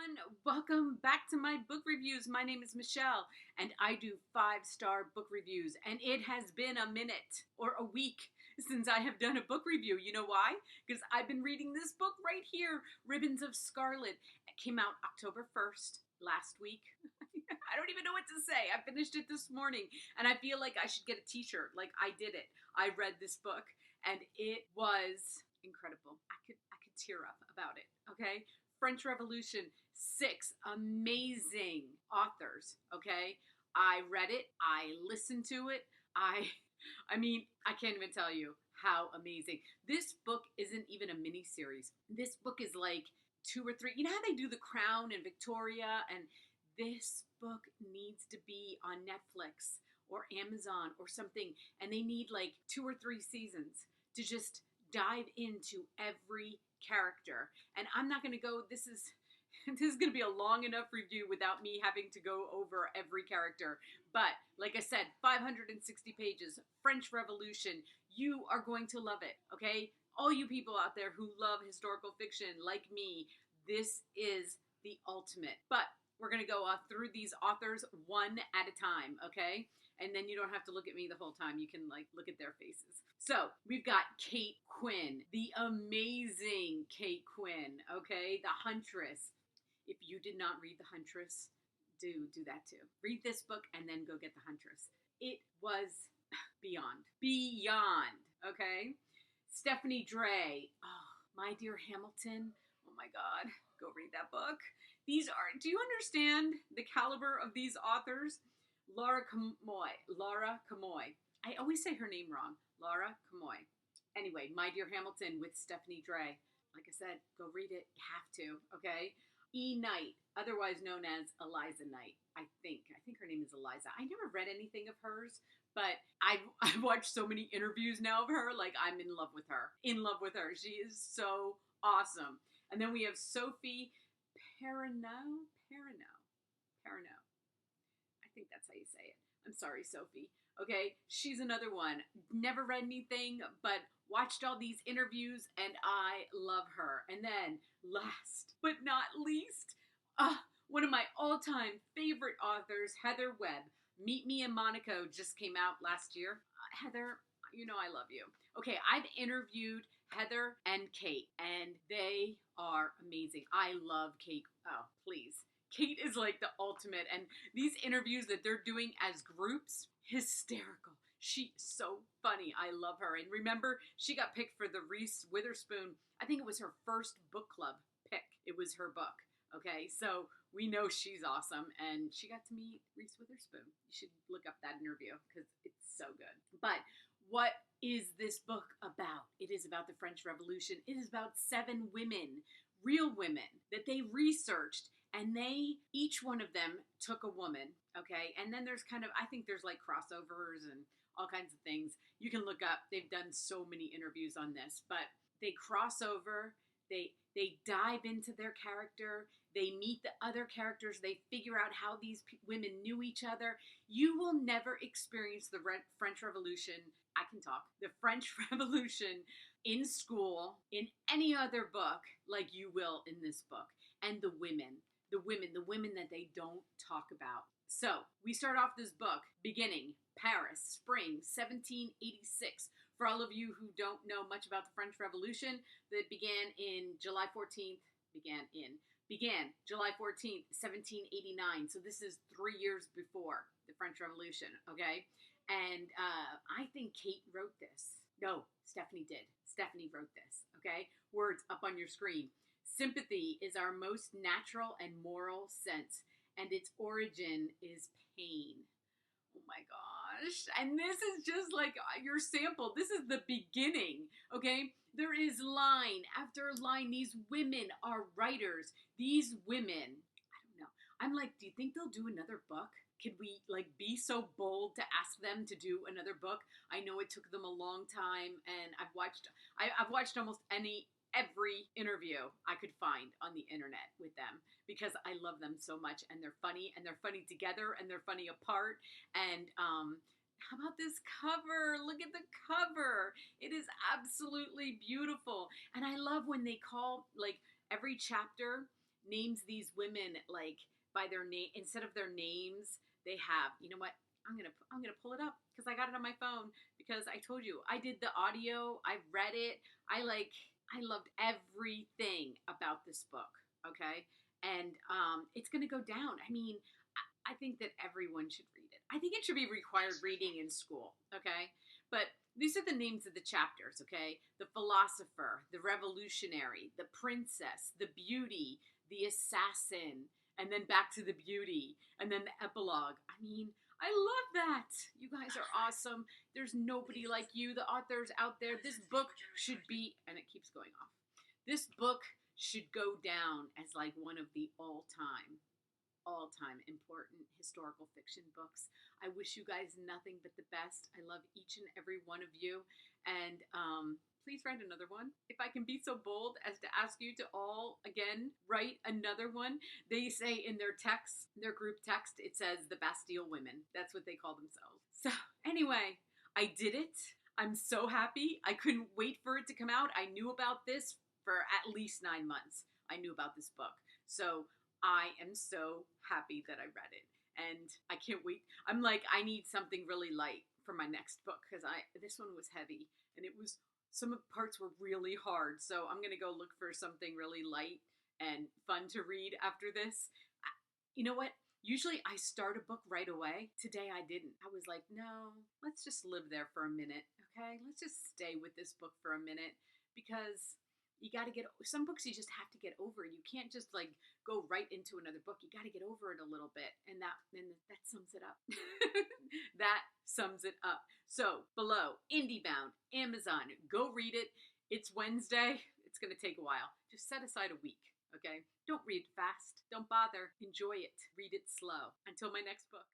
everyone. Welcome back to my book reviews. My name is Michelle, and I do 5-star book reviews. And it has been a minute or a week since I have done a book review. You know why? Because I've been reading this book right here, Ribbons of Scarlet. It came out October 1st, last week. I don't even know what to say. I finished it this morning, and I feel like I should get a t-shirt. Like, I did it. I read this book, and it was incredible. I could tear up about it, okay? French Revolution, 6 amazing authors, okay? I read it, I listened to it, I mean, I can't even tell you how amazing. This book isn't even a mini series. This book is like 2 or 3. You know how they do The Crown and Victoria, and this book needs to be on Netflix or Amazon or something, and they need like 2 or 3 seasons to just dive into every character. And I'm not going to go, this is going to be a long enough review without me having to go over every character. But like I said, 560 pages, French Revolution. You are going to love it, okay? All you people out there who love historical fiction like me, this is the ultimate. But we're going to go through these authors one at a time, okay? And then you don't have to look at me the whole time. You can like look at their faces. So we've got Kate Quinn, the amazing Kate Quinn, okay? The Huntress. If you did not read The Huntress, do that too. Read this book and then go get The Huntress. It was beyond, okay? Stephanie Dray. Oh, My Dear Hamilton. Oh my God, go read that book. Do you understand the caliber of these authors? Laura Comoy. I always say her name wrong. Laura Comoy. Anyway, My Dear Hamilton with Stephanie Dray. Like I said, go read it. You have to, okay? E. Knight, otherwise known as Eliza Knight. I think her name is Eliza. I never read anything of hers, but I've watched so many interviews now of her. Like, I'm in love with her. In love with her. She is so awesome. And then we have Sophie Perrineau. I think that's how you say it. I'm sorry, Sophie. Okay, she's another one. Never read anything, but watched all these interviews, and I love her. And then, last but not least, one of my all-time favorite authors, Heather Webb. Meet Me in Monaco just came out last year. Heather, you know I love you. Okay, I've interviewed Heather and Kate, and they are amazing. I love Kate. Oh, please. Kate is like the ultimate, and these interviews that they're doing as groups, hysterical. She's so funny. I love her. And remember, she got picked for the Reese Witherspoon. I think it was her first book club pick. It was her book. Okay, so we know she's awesome, and she got to meet Reese Witherspoon. You should look up that interview because it's so good. But what is this book about? It is about the French Revolution. It is about 7 women, real women, that they researched, and each one of them took a woman, okay? And then there's I think there's like crossovers and all kinds of things. You can look up. They've done so many interviews on this, but they cross over. They dive into their character. They meet the other characters. They figure out how these women knew each other. You will never experience the French Revolution. I can talk. The French Revolution in school, in any other book, like you will in this book. And the women that they don't talk about. So we start off this book, beginning Paris, spring 1786. For all of you who don't know much about the French Revolution, that began July 14th, July 14th, 1789. So this is 3 years before the French Revolution, okay? And I think Kate wrote this. No, Stephanie did. Stephanie wrote this, okay? Words up on your screen. Sympathy is our most natural and moral sense, and its origin is pain. Oh my gosh. And this is just like your sample. This is the beginning, okay? There is line after line. These women are writers. These women, I don't know. I'm like, do you think they'll do another book? Could we like be so bold to ask them to do another book? I know it took them a long time, and I've watched almost every interview I could find on the internet with them because I love them so much, and they're funny together, and they're funny apart. And how about this cover? Look at the cover. It is absolutely beautiful. And I love when they call like every chapter names these women like by their name instead of their names. They have, you know what? I'm gonna pull it up because I got it on my phone because I told you I did the audio. I read it. I loved everything about this book. Okay, and it's gonna go down. I mean, I think that everyone should read it. I think it should be required reading in school. Okay, but these are the names of the chapters. Okay, the philosopher, the revolutionary, the princess, the beauty, the assassin, and then back to the beauty, and then the epilogue. I mean, I love that. You guys are awesome. There's nobody like you, the authors out there. This book should be, and it keeps going off. This book should go down as like one of the all time important historical fiction books. I wish you guys nothing but the best. I love each and every one of you. And please write another one. If I can be so bold as to ask you to all, again, write another one. They say in their text, their group text, it says the Bastille Women. That's what they call themselves. So, anyway, I did it. I'm so happy. I couldn't wait for it to come out. I knew about this for at least 9 months. I knew about this book. So, I am so happy that I read it. And I can't wait. I'm like, I need something really light for my next book because this one was heavy and it was some of the parts were really hard. So I'm gonna go look for something really light and fun to read after this. You know what? Usually I start a book right away. Today I didn't. I was like, no, let's just live there for a minute. Okay, let's just stay with this book for a minute because you got to get some books you just have to get over. You can't just like go right into another book. You got to get over it a little bit, and that sums it up. That sums it up. So below, IndieBound, Amazon, go read it. It's Wednesday. It's gonna take a while. Just set aside a week. Okay. Don't read fast. Don't bother. Enjoy it. Read it slow. Until my next book.